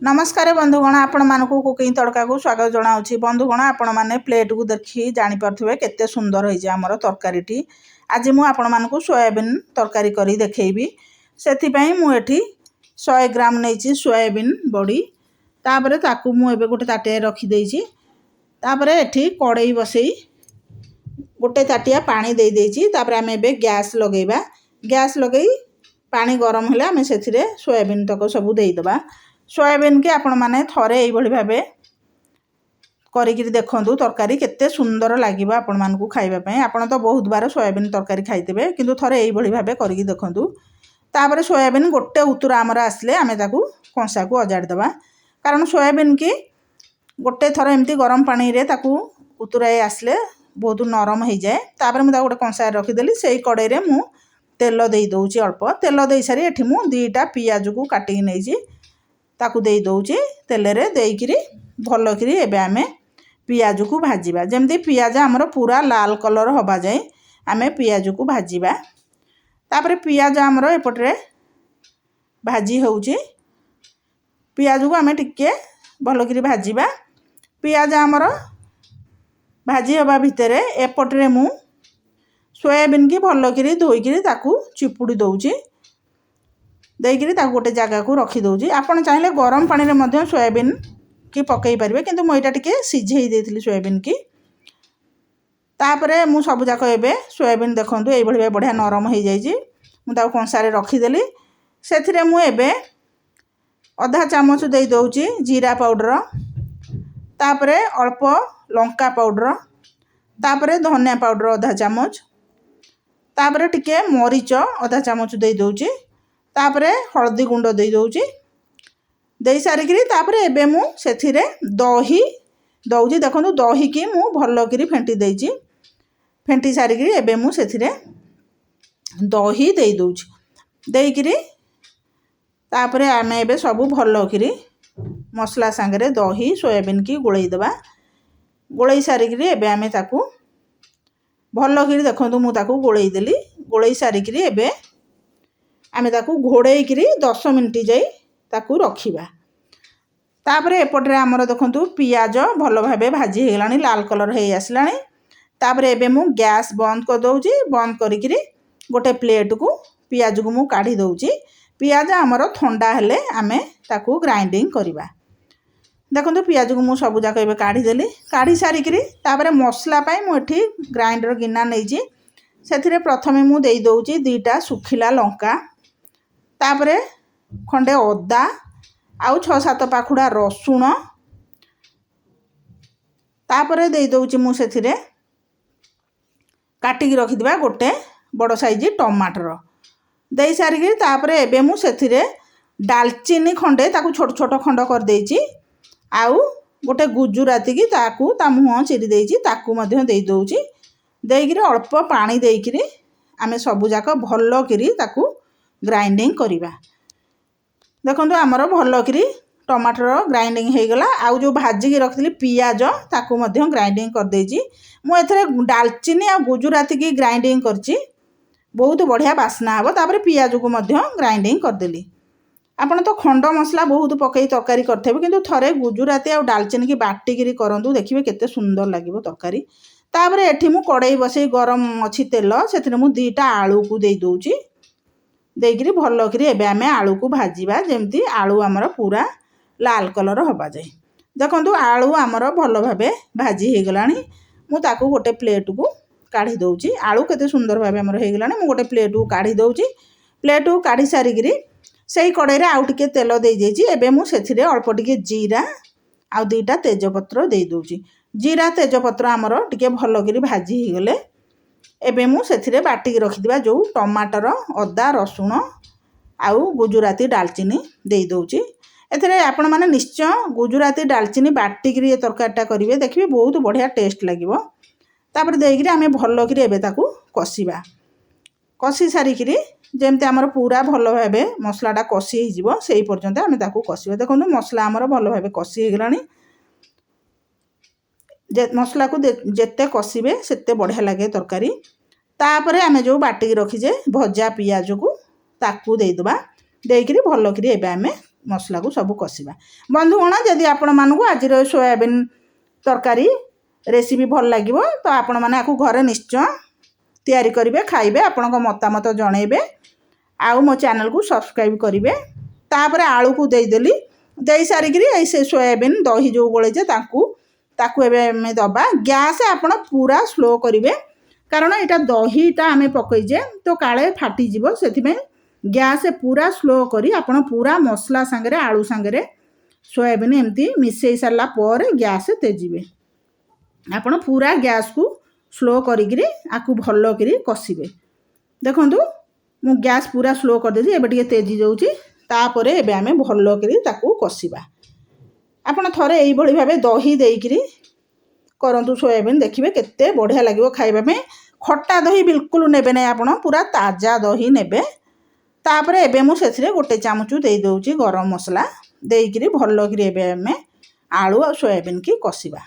नमस्कार बंधुगण आपण मानकु कुकिंग तड़का को स्वागत जनाऊँगी। बंधुगण आपण मैंने प्लेट को देखी जापे केते सुंदर होइए आमर तरकारी। आज मुझे आपण मानकु सोयाबीन तरकारी करी देखैबी। सेथिपाई मुझे 100 ग्राम नहीं सोयाबीन बड़ी तापर ताकू मुझे गोटे ताटिया रखीदे तापर एठी कड़ई बसई गोटे ताटिया पानी दे देइछि। तापर आम ए गैस लगेबा। गैस लगे पानी गरम हेले आम से सोयाबीन तक सब देदेबा। सोयाबीन के आपण माने थरे एई भली भाबे करिकिरी देखंतु तरकारी केते सुंदर लागिबा आपण मानकु खाइबा पई। आपण तो बहुत बार सोयाबीन तरकारी खाइतेबे किंतु थरे एई भली भाबे करिकि देखंतु। तापर सोयाबीन गोटे उतुरा आमर आसले आमे ताकू कंसा को अजाड़ दबा। कारण सोयाबीन की गोटे थर एमती गरम पानी रे ताकू उतुराई आसले बहुत नरम हो जाए। तापर मु गोटे कंसा रखीदेली से कड़ई रे मु तेल दे दउची। अल्प तेल दे सारी एठी मु 2टा पियाज को काटिकी नैची ताकू दे दउची। तेल रे देइकिरी भलकिरी एबे आमे पियाज को भाजीबा। जेमती पियाज हमर पूरा लाल कलर होबा जाए आमे पियाज को भाजीबा। तापर पियाज हमर एपटरे भाजी होउची। पियाज को आमे टिके भलकिरी भाजीबा। पियाज हमर भाजी होबा भितरे एपटरे मु सोयाबीन की भलकिरी धोइकिरी ताकू चिपुड़ी दउची। देइकिरी ताकू गोटे जगह को रखी दउची। आपण चाहिले गरम पानी रे मध्य सोयाबीन की पकई परिबे किंतु मु एटा टिके सिझेई देथिली सोयाबीन की। तापरे मु सब जाक एबे सोयाबीन देखंतु एई भली बढ़िया नरम हो जाइछि। मु ताकू कंसा रे रखी देली। सेथिरे मु एबे आधा चामच दे दउची जीरा पाउडर। तापरे अल्प लंका पाउडर। तापरे धनिया पाउडर आधा चामच। तापरे टिके मरीच आधा चामच दे दउची। तापरे हल्दी गुंड दे दउची। दे सारिकिरी तापरे एबे मु सेथिरे दही दउची। देखंतु दही की मु भलकिरी फेंटी देइची। फेंटी सारिकिरी एबे मु सेथिरे दही दे दउची। देइकिरी तापरे आमे एबे सब भलकिरी मसला संगे दही सोयाबीन की गोलई देबा। गोलई सारिकिरी एबे आमे ताकू भलकिरी देखंतु मु ताकू गोलई देली। गोलई सारिकिरी एबे आमे ताकू घोड़ेइकिरी 10 मिनिट जाई ताकू रखिबा। तापरे एपटरे हमर देखंतु पियाज भलो भाबे भाजी हे गलानी लाल कलर हे आसलानी। तापरे एबे मु गैस बंद कर दउची। बंद करिकिरी गोटे प्लेट को पियाज को मु काढी दउची। पियाज हमर ठंडा हेले आमे ताकू ग्राइंडिंग करिबा। देखंतु पियाज को मु सब जाक एबे काढी देली। काढी सारिकिरी तापरे मसला पाई मु एठी ग्राइंडर गिना नैची। सेथिरे प्रथमे मु देई दउची 2टा सुखिला लंका। तापरे खंडे अदा आउ 6-7 पाखुड़ा रसुण। तापरे दे दउची मु सेथिरे काटिकी रखिदिबा गोटे बड़ साइज टमाटर। दे सारिकी तापरे एबे मु सेथिरे दालचीनी खंडे ताकू छोट छोट खंड कर देइची। आउ गोटे गुजुराती की ताकू ता मुह चिरी देइची ताकू मध्य दे दउची। देइकिरी अल्प पानी देइकिरी आमे सब जाक भलो किरी ताकू ग्राइंडिंग करिबा। देखंतु हमर भलो किरी टमाटर ग्राइंडिंग हे गला। आउ जो भाजी की रखिली पियाज ताकू मध्य ग्राइंडिंग कर देइची। मु एथरे दालचीनी आ गुजुराती की ग्राइंडिंग करची। बहुत बढ़िया बास्ना हबो। तापर पियाज को मध्य ग्राइंडिंग कर देली। आपण तो खंड मसला बहुत पकई तरकारी करथेबे किंतु थरे गुजुराती आ दालचीनी की बाटिकिरी करंतु देखिबे केते सुंदर लागिबो तरकारी। तापर एठी मु कड़ई बसई गरम अछि तेल सेथिरे मु 2टा आलू को दे दउची। देइकिरी भलकिरी एबे आमे आलू को भाजीबा। जेमती आलू हमर पूरा लाल कलर होबा जाए। देखंतु आलू हमर भलो भाबे भाजी हे गलानी। मु ताकू गोटे प्लेट को काढी दउची। आलू केते सुंदर भाबे हमर हे गलानी। मु गोटे प्लेट को काढी दउची। प्लेट को काढी सारिकिरी सेही कड़ई रे आउ टिके तेल दे देइची। एबे मु सेथिरे अल्प टिके जीरा आउ 2टा तेजपत्र दे दउची। जीरा तेजपत्र हमर टिके भलकिरी भाजी हे गले एबे मु सेथिरे बाटिकी रखिदिबा जो टमाटर अदा रसुण आउ गुजुराती दालचीनी दे दउची। एथरे आपण माने निश्चय गुजुराती दालचीनी बाटिकी तरकारीटा करिवे देखिबे बहुत बढ़िया टेस्ट लागिवो। तापर देइकिरी आमे भलकिरी एबे ताकू कसिबा। कसी सारिकिरी जेमते हमर पूरा भलो भाबे मसलाटा कसी हे जिवो सेही पर्यंत आमे ताकू कसिबा। देखंतु मसला हमर भलो भाबे कसी हे गलानी। मसला को जेते कसिबे सेते बढ़िया लगे तरकारी। तापरे आमे जो बाटिकी रखिजे भजा पियाज को ताकू दे दबा। देइकिरी भलकिरी एबे आमे मसला को सब कषा बंधुगण जदि आपण मानक आज सोयाबीन तरकारी रेसिपी भल लगे तो आपण मैंने घरे निश्चय तैयारी करेंगे खाइबे आपण मतामत जनइबे आउ मो चैनल को सब्सक्राइब करेंगे तापर आलू को देदेली दे सारिकी से सोयाबीन दही जो गोलेजे ताकू एबे दबा गैस आपण पूरा स्लो करेंगे कारण यहाँ दहीटा आम पकईजे तो काले फाटीज से गैस पूरा स्लो करी आपण पूरा मसला सांगे आलू सांगे सोयाबीन एमती मिसई सारा पर गैस तेजिबे आपण पूरा गैस को स्लो करी आकु भल करी कषिबे देखु मु गैस पूरा स्लो कर देछि एबे टिके तेजी जाउछि तापरे एबे आमे भल करी ताकु कषिबा आपण थरे एई भली भाबे दही देइकरी करंतु सोयाबीन देखिबे केते बढ़िया लागिवो खाइबा में खट्टा दही बिल्कुल नेबे नै आपण पूरा ताजा दही नेबे तापरे एबे मु सेथिरे गोटे चामच देई दउछि गरम मसला देइकरी भल करी एबे आमे आलू आ सोयाबीन की कषिबा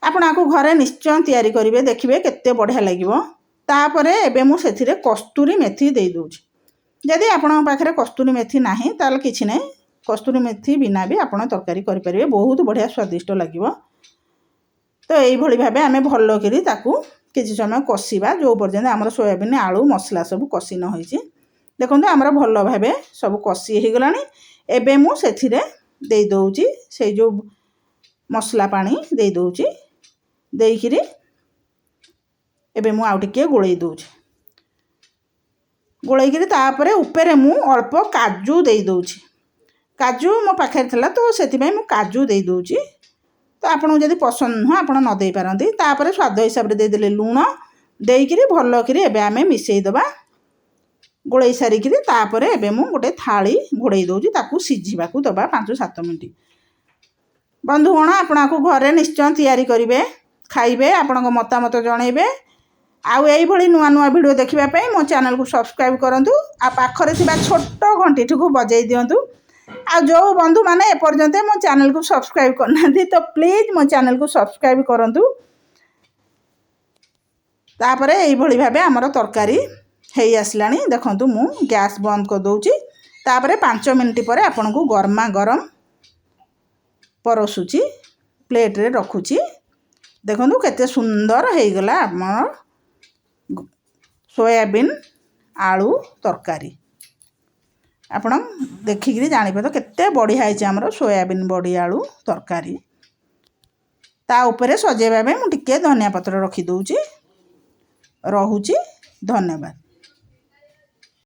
आपण आकु घरे निश्चय तैयारी करेंगे देखिए केते बढ़िया लगे तापरे एबे मु सेथिरे कस्तूरी मेथी दे दूची जदि आपण पाखरे कस्तूरी मेथी नाही ताल किछि नै कस्तूरी मेथी बिना भी आपण तरकारी करि परिबे बहुत बढ़िया स्वादिष्ट लगिवो तो एई भली भाबे आमे भल्लो करी ताकू किछि समय कषिबा जो पर्यंत हमर सोयाबीन आलू मसला सब कषि न होइछि देखंतु हमर भल्लो भाबे सब कषि हे गलानी एबे मु सेथिरे दे दउची से जो मसला पानी दे दउची देइकिरी एबे मु आउ टिके गोळेई दउची गोळेइकिरी तापरे उपरे मु अल्प काजू दे दउची काजू मो पाखे थला तो सेति भाई मु काजू दे दउची तो आपन जदि पसंद न आपन न दे पारंती तापरे स्वाद हिसाब रे दे देले लूण देइकिरी भल्लो करी एबे आमे मिसेई दबा गोळेई सारिकिरी तापरे एबे मु गोटे थाली घोड़ेई दउची ताकू सिझिबाकू दबा 5-7 मिनिट बंधुगण आपण घरे निश्चय तैयारी करेंगे खाइबे आपण मतामत जनइबे आउ एई भली नुआ नुआ वीडियो देखिबा मो चैनल को सब्सक्राइब करंतु आ पाखरे थिबा छोट घंटी को बजाई दियंतु आ जो बंधु माने एपर्यंत मो चैनल को सब्सक्राइब करनांती तो प्लीज मो चैनल को सब्सक्राइब करंतु तापरे एई भली भाबे हमर तरकारी हेई आसलानी देखंतु मु गैस बंद कर दउची तापरे 5 मिनिट पर आपण को गरमा गरम परसुची प्लेट रे रखुची देखो केते सुंदर हो गला आमर सोयाबीन आलू तरकारी आपण देखिक जानिपे तो केते बढ़िया है आमर सोयाबीन बड़ी आलू तरकारी ता उपरे सजेबा मु टिके धनिया पत्र रखी दउची रहुची धन्यवाद।